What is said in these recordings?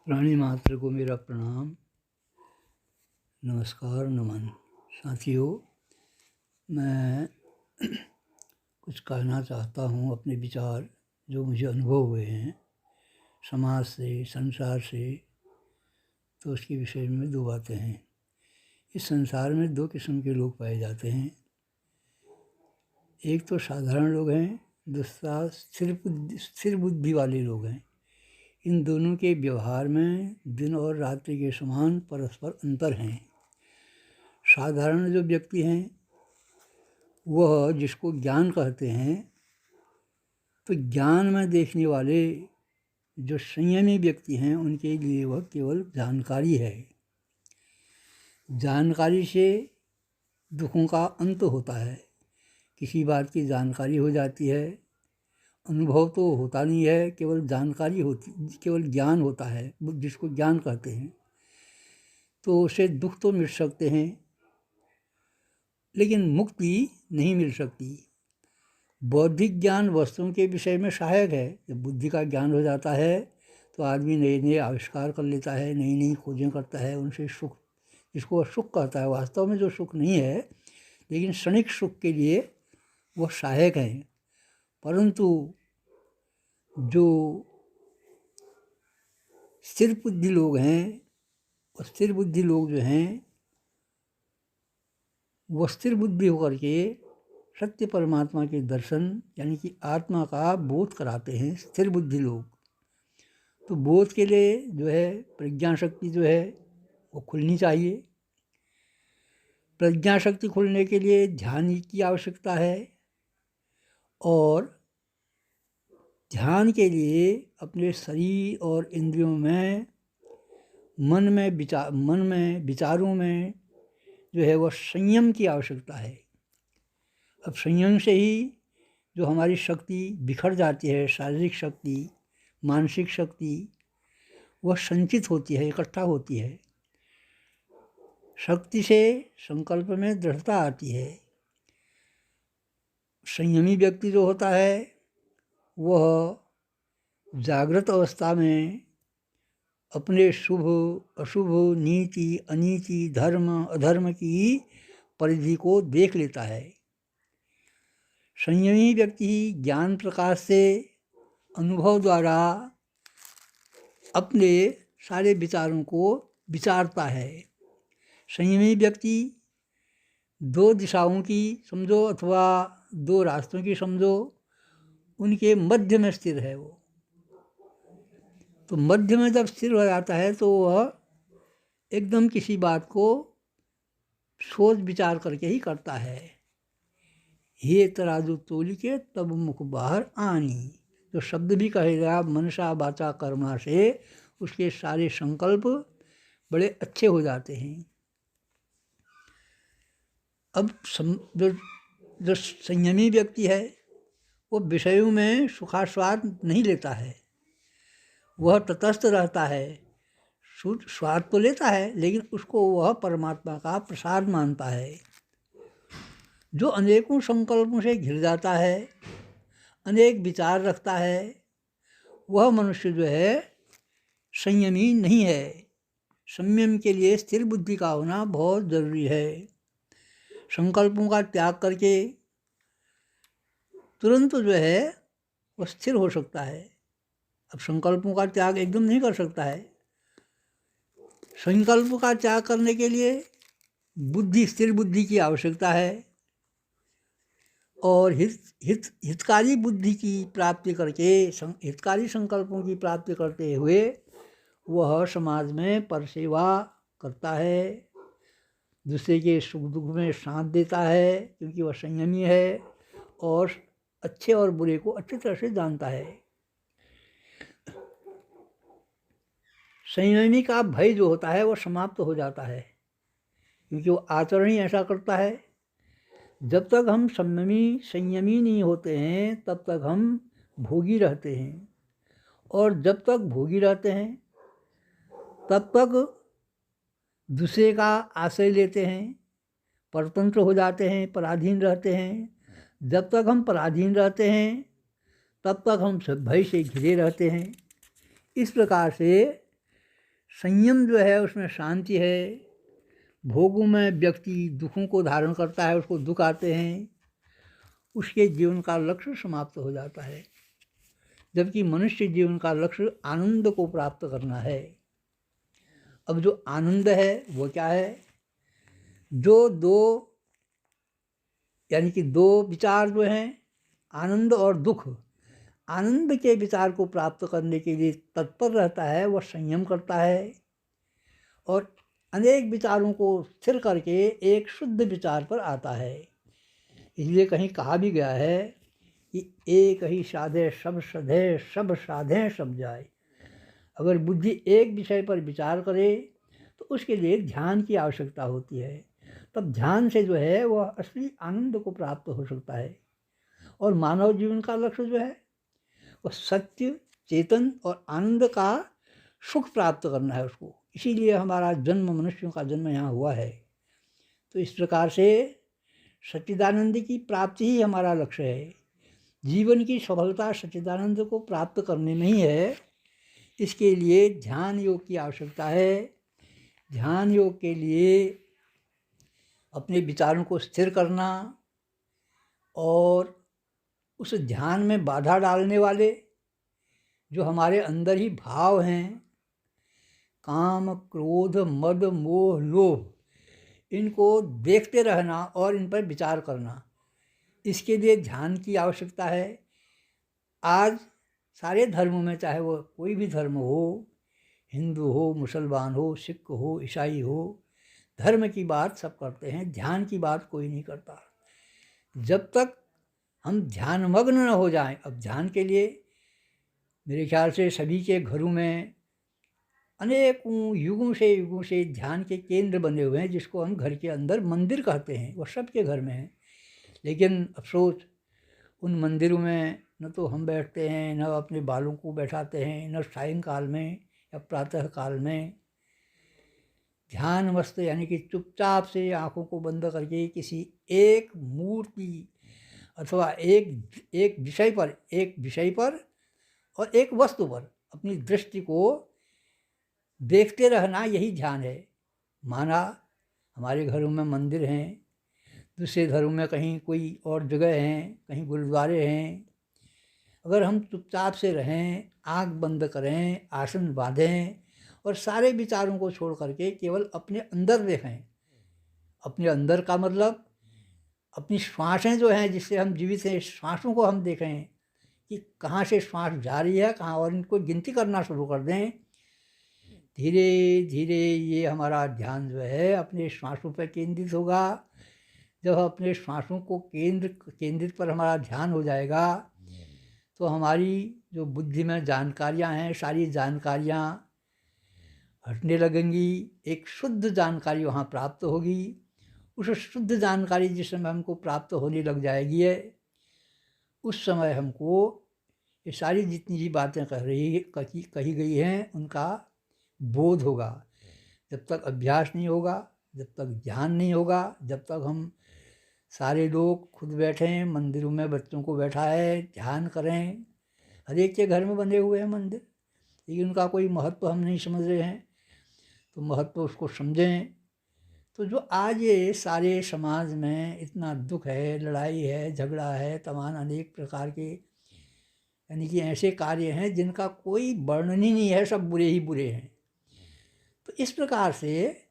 प्राणी मात्र को मेरा प्रणाम, नमस्कार, नमन। साथियों, मैं कुछ कहना चाहता हूँ। अपने विचार जो मुझे अनुभव हुए हैं समाज से, संसार से, तो उसके विषय में दो बातें हैं। इस संसार में दो किस्म के लोग पाए जाते हैं। एक तो साधारण लोग हैं, दूसरा स्थिर बुद्धि वाले लोग हैं। इन दोनों के व्यवहार में दिन और रात्रि के समान परस्पर अंतर हैं। साधारण जो व्यक्ति हैं वह जिसको ज्ञान कहते हैं, तो ज्ञान में देखने वाले जो संयमी व्यक्ति हैं उनके लिए वह केवल जानकारी है। जानकारी से दुखों का अंत होता है। किसी बात की जानकारी हो जाती है, अनुभव तो होता नहीं है, केवल जानकारी होती, केवल ज्ञान होता है, जिसको ज्ञान कहते हैं। तो उसे दुख तो मिल सकते हैं, लेकिन मुक्ति नहीं मिल सकती। बौद्धिक ज्ञान वस्तुओं के विषय में सहायक है। जब बुद्धि का ज्ञान हो जाता है तो आदमी नए नए आविष्कार कर लेता है, नई नई खोजें करता है। उनसे सुख, जिसको वह सुख कहता है, वास्तव में जो सुख नहीं है, लेकिन क्षणिक सुख के लिए वह सहायक हैं। परंतु जो स्थिर बुद्धि लोग हैं, और स्थिर बुद्धि लोग जो हैं वो स्थिर बुद्धि होकर के सत्य परमात्मा के दर्शन यानी कि आत्मा का बोध कराते हैं। स्थिर बुद्धि लोग तो बोध के लिए जो है प्रज्ञा शक्ति जो है वो खुलनी चाहिए। प्रज्ञा शक्ति खुलने के लिए ध्यान की आवश्यकता है, और ध्यान के लिए अपने शरीर और इंद्रियों में, मन में विचारों में जो है वह संयम की आवश्यकता है। अब संयम से ही जो हमारी शक्ति बिखर जाती है, शारीरिक शक्ति, मानसिक शक्ति, वह संचित होती है, इकट्ठा होती है। शक्ति से संकल्प में दृढ़ता आती है। संयमी व्यक्ति जो होता है वह जागृत अवस्था में अपने शुभ अशुभ, नीति अनीति, धर्म अधर्म की परिधि को देख लेता है। संयमी व्यक्ति ज्ञान प्रकाश से अनुभव द्वारा अपने सारे विचारों को विचारता है। संयमी व्यक्ति दो दिशाओं की समझो अथवा दो रास्तों की समझो, उनके मध्य में स्थिर है वो। तो मध्य में जब स्थिर हो जाता है तो वह एकदम किसी बात को सोच विचार करके ही करता है। हे तराजू तोली के तब मुख बाहर आनी, जो शब्द भी कहेगा मनसा वाचा कर्मा से, उसके सारे संकल्प बड़े अच्छे हो जाते हैं। अब जो संयमी व्यक्ति है वो विषयों में सुखास्वाद नहीं लेता है, वह तटस्थ रहता है। स्वाद तो लेता है, लेकिन उसको वह परमात्मा का प्रसाद मानता है। जो अनेकों संकल्पों से घिर जाता है, अनेक विचार रखता है, वह मनुष्य जो है संयमी नहीं है। संयम के लिए स्थिर बुद्धि का होना बहुत ज़रूरी है। संकल्पों का त्याग करके तुरंत जो है वह स्थिर हो सकता है। अब संकल्पों का त्याग एकदम नहीं कर सकता है। संकल्प का त्याग करने के लिए बुद्धि, स्थिर बुद्धि की आवश्यकता है, और हितकारी बुद्धि की प्राप्ति करके, हितकारी संकल्पों की प्राप्ति करते हुए वह समाज में परसेवा करता है, दूसरे के सुख दुख में साथ देता है, क्योंकि वह संयमी है और अच्छे और बुरे को अच्छी तरह से जानता है। संयमी का भय जो होता है वह समाप्त हो जाता है, क्योंकि वो आचरण ही ऐसा करता है। जब तक हम संयमी नहीं होते हैं तब तक हम भोगी रहते हैं, और जब तक भोगी रहते हैं तब तक दूसरे का आश्रय लेते हैं, परतंत्र हो जाते हैं, पराधीन रहते हैं, जब तक हम पराधीन रहते हैं तब तक हम सब भय से घिरे रहते हैं। इस प्रकार से संयम जो है उसमें शांति है। भोगों में व्यक्ति दुखों को धारण करता है, उसको दुख आते हैं, उसके जीवन का लक्ष्य समाप्त हो जाता है। जबकि मनुष्य जीवन का लक्ष्य आनंद को प्राप्त करना है। अब जो आनंद है वो क्या है? जो दो यानी कि दो विचार जो हैं, आनंद और दुख, आनंद के विचार को प्राप्त करने के लिए तत्पर रहता है, वह संयम करता है और अनेक विचारों को स्थिर करके एक शुद्ध विचार पर आता है। इसलिए कहीं कहा भी गया है कि एक ही साधे सब सधे, सब साधे सब जाए। अगर बुद्धि एक विषय पर विचार करे तो उसके लिए ध्यान की आवश्यकता होती है। तब ध्यान से जो है वह असली आनंद को प्राप्त हो सकता है। और मानव जीवन का लक्ष्य जो है वह सत्य, चेतन और आनंद का सुख प्राप्त करना है उसको। इसीलिए हमारा जन्म, मनुष्यों का जन्म यहाँ हुआ है। तो इस प्रकार से सच्चिदानंद की प्राप्ति ही हमारा लक्ष्य है। जीवन की सफलता सच्चिदानंद को प्राप्त करने में ही है। इसके लिए ध्यान योग की आवश्यकता है। ध्यान योग के लिए अपने विचारों को स्थिर करना और उस ध्यान में बाधा डालने वाले जो हमारे अंदर ही भाव हैं, काम, क्रोध, मद, मोह, लोभ, इनको देखते रहना और इन पर विचार करना, इसके लिए ध्यान की आवश्यकता है। आज सारे धर्मों में, चाहे वो कोई भी धर्म हो, हिंदू हो, मुसलमान हो, सिख हो, ईसाई हो, धर्म की बात सब करते हैं, ध्यान की बात कोई नहीं करता। जब तक हम ध्यानमग्न न हो जाएं, अब ध्यान के लिए मेरे ख्याल से सभी के घरों में अनेकों युगों से ध्यान के केंद्र बने हुए हैं, जिसको हम घर के अंदर मंदिर कहते हैं, वो सबके घर में हैं। लेकिन अफसोस उन मंदिरों में न तो हम बैठते हैं, न अपने बालों को बैठाते हैं, न सायंकाल में या प्रातः काल में ध्यान मस्त, यानी कि चुपचाप से आँखों को बंद करके किसी एक मूर्ति अथवा एक विषय पर और एक वस्तु पर अपनी दृष्टि को देखते रहना, यही ध्यान है। माना हमारे घरों में मंदिर हैं, दूसरे घरों में कहीं कोई और जगह हैं, कहीं गुरुद्वारे हैं, अगर हम चुपचाप से रहें, आँख बंद करें, आसन बांधें और सारे विचारों को छोड़ करके केवल अपने अंदर देखें। अपने अंदर का मतलब अपनी श्वासें जो हैं जिससे हम जीवित हैं, श्वासों को हम देखें कि कहाँ से श्वास जा रही है कहाँ, और इनको गिनती करना शुरू कर दें। धीरे धीरे ये हमारा ध्यान जो है अपने श्वासों पर केंद्रित होगा। जब अपने श्वासों को केंद्रित पर हमारा ध्यान हो जाएगा तो हमारी जो बुद्धि में जानकारियाँ हैं, सारी जानकारियाँ हटने लगेंगी। एक शुद्ध जानकारी वहाँ प्राप्त होगी। उस शुद्ध जानकारी जिस समय हमको प्राप्त होने लग जाएगी है, उस समय हमको ये सारी जितनी भी बातें कही गई हैं उनका बोध होगा। जब तक अभ्यास नहीं होगा, जब तक ध्यान नहीं होगा, जब तक हम सारे लोग खुद बैठें, मंदिरों में बच्चों को बैठा है, ध्यान करें, हर एक के घर में बने हुए हैं मंदिर, लेकिन उनका कोई महत्व हम नहीं समझ रहे हैं। तो महत्व उसको समझें। तो जो आज ये सारे समाज में इतना दुख है, लड़ाई है, झगड़ा है, तमाम अनेक प्रकार के यानी कि ऐसे कार्य हैं जिनका कोई वर्णन ही नहीं है, सब बुरे ही बुरे हैं। तो इस प्रकार से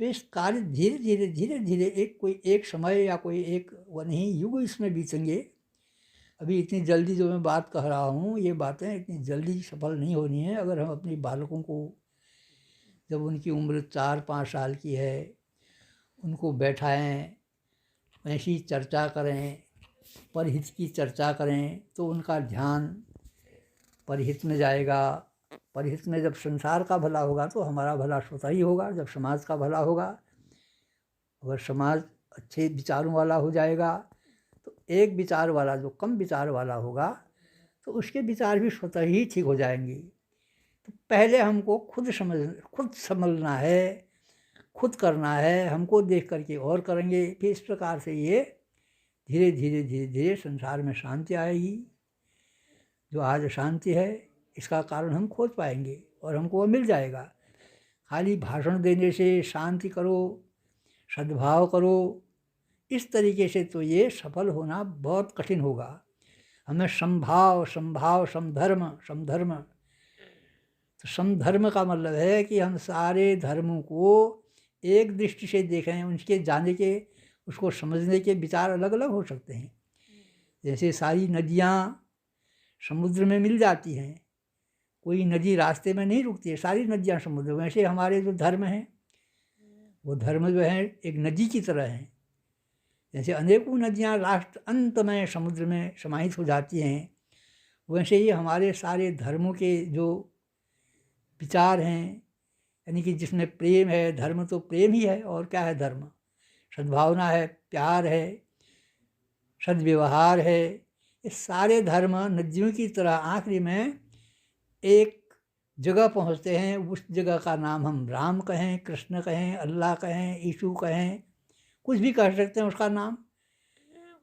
जो इस कार्य धीरे धीरे एक समय या कोई एक वो नहीं, युग इसमें बीतेंगे। अभी इतनी जल्दी जो मैं बात कह रहा हूँ, ये बातें इतनी जल्दी सफल नहीं होनी है। अगर हम अपने बालकों को जब उनकी उम्र 4-5 साल की है, उनको बैठाएं, ऐसी चर्चा करें, परहित की चर्चा करें, तो उनका ध्यान परहित में जाएगा। परहित में जब संसार का भला होगा तो हमारा भला स्वतः ही होगा। जब समाज का भला होगा, अगर समाज अच्छे विचारों वाला हो जाएगा तो एक विचार वाला जो कम विचार वाला होगा तो उसके विचार भी स्वतः ही ठीक हो जाएंगे। तो पहले हमको खुद समझना है, खुद करना है। हमको देख करके और करेंगे, फिर इस प्रकार से ये धीरे धीरे धीरे धीरे संसार में शांति आएगी। जो आज शांति है इसका कारण हम खोज पाएंगे और हमको वो मिल जाएगा। खाली भाषण देने से शांति करो, सद्भाव करो, इस तरीके से तो ये सफल होना बहुत कठिन होगा। हमें समभाव, समभाव, समधर्म, समधर्म। तो समधर्म का मतलब है कि हम सारे धर्मों को एक दृष्टि से देखें, उनके जाने के, उसको समझने के विचार अलग अलग हो सकते हैं। जैसे सारी नदियाँ समुद्र में मिल जाती हैं, कोई नदी रास्ते में नहीं रुकती है, सारी नदियाँ समुद्र। वैसे हमारे जो धर्म हैं वो धर्म जो है एक नदी की तरह हैं। जैसे अनेकों नदियाँ लास्ट अंत में समुद्र में समाहित हो जाती हैं, वैसे ही हमारे सारे धर्मों के जो विचार हैं, यानी कि जिसमें प्रेम है, धर्म तो प्रेम ही है, और क्या है धर्म? सद्भावना है, प्यार है, सद्व्यवहार है। ये सारे धर्म नदियों की तरह आखिरी में एक जगह पहुंचते हैं। उस जगह का नाम हम राम कहें, कृष्ण कहें, अल्लाह कहें, यीशु कहें, कुछ भी कह सकते हैं उसका नाम।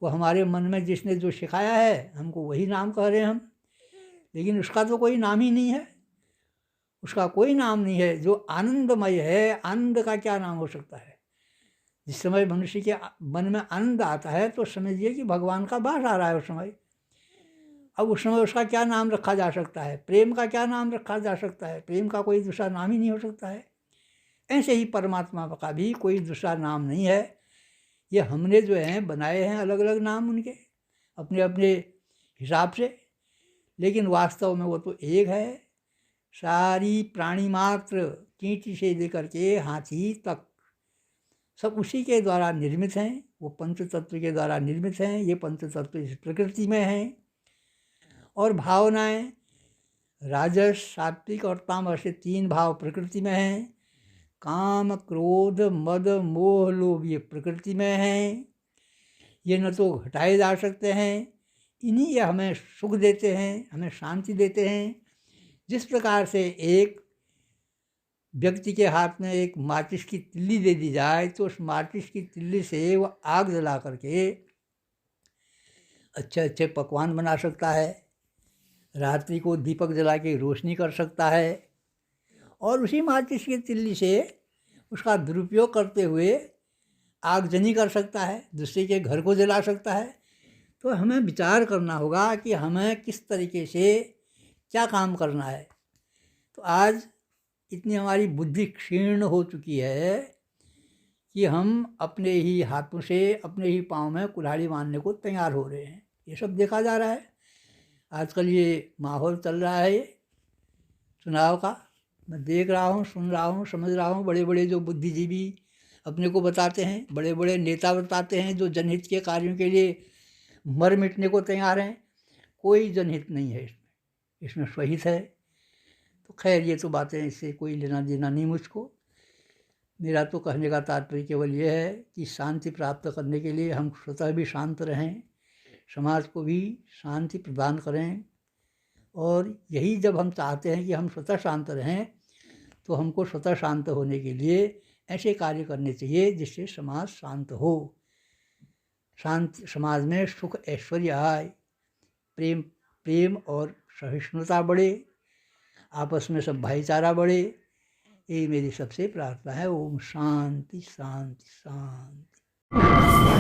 वो हमारे मन में जिसने जो सिखाया है हमको वही नाम कह रहे हैं हम, लेकिन उसका तो कोई नाम ही नहीं है। उसका कोई नाम नहीं है। जो आनंदमय है, आनंद का क्या नाम हो सकता है? जिस समय मनुष्य के मन में आनंद आता है तो समझिए कि भगवान का वास आ रहा है उस समय। अब उस समय उसका क्या नाम रखा जा सकता है? प्रेम का क्या नाम रखा जा सकता है? प्रेम का कोई दूसरा नाम ही नहीं हो सकता है। ऐसे ही परमात्मा का भी कोई दूसरा नाम नहीं है। ये हमने जो है बनाए हैं अलग अलग नाम उनके, अपने अपने हिसाब से, लेकिन वास्तव में वो तो एक है। सारी प्राणी मात्र, चींटी से लेकर के हाथी तक, सब उसी के द्वारा निर्मित हैं। वो पंच तत्व के द्वारा निर्मित हैं। ये पंच तत्व इस प्रकृति में हैं। और भावनाएं राजस, सात्विक और तामस, से 3 भाव प्रकृति में हैं। काम, क्रोध, मद, मोह, लोभ ये प्रकृति में हैं। ये न तो घटाए जा सकते हैं, इन्हीं ये हमें सुख देते हैं, हमें शांति देते हैं। जिस प्रकार से एक व्यक्ति के हाथ में एक माचिस की तिल्ली दे दी जाए तो उस माचिस की तिल्ली से वो आग जला करके अच्छे अच्छे पकवान बना सकता है, रात्रि को दीपक जला के रोशनी कर सकता है, और उसी माचिस की तिल्ली से उसका दुरुपयोग करते हुए आगजनी कर सकता है, दूसरे के घर को जला सकता है। तो हमें विचार करना होगा कि हमें किस तरीके से क्या काम करना है। तो आज इतनी हमारी बुद्धि क्षीण हो चुकी है कि हम अपने ही हाथों से अपने ही पाँव में कुल्हाड़ी मारने को तैयार हो रहे हैं। ये सब देखा जा रहा है आजकल। ये माहौल चल रहा है ये चुनाव का, मैं देख रहा हूँ, सुन रहा हूँ, समझ रहा हूँ। बड़े बड़े जो बुद्धिजीवी अपने को बताते हैं, बड़े बड़े नेता बताते हैं जो जनहित के कार्यों के लिए मर मिटने को तैयार हैं, कोई जनहित नहीं है इसमें, इसमें स्वहित है। तो खैर ये तो बातें, इससे कोई लेना देना नहीं मुझको। मेरा तो कहने का तात्पर्य केवल ये है कि शांति प्राप्त करने के लिए हम स्वतः भी शांत रहें, समाज को भी शांति प्रदान करें। और यही जब हम चाहते हैं कि हम स्वतः शांत रहें तो हमको स्वतः शांत होने के लिए ऐसे कार्य करने चाहिए जिससे समाज शांत हो, शांत समाज में सुख ऐश्वर्य आए, प्रेम और सहिष्णुता बढ़े, आपस में सब भाईचारा बढ़े। ये मेरी सबसे प्रार्थना है। ओम शांति शांति शांति।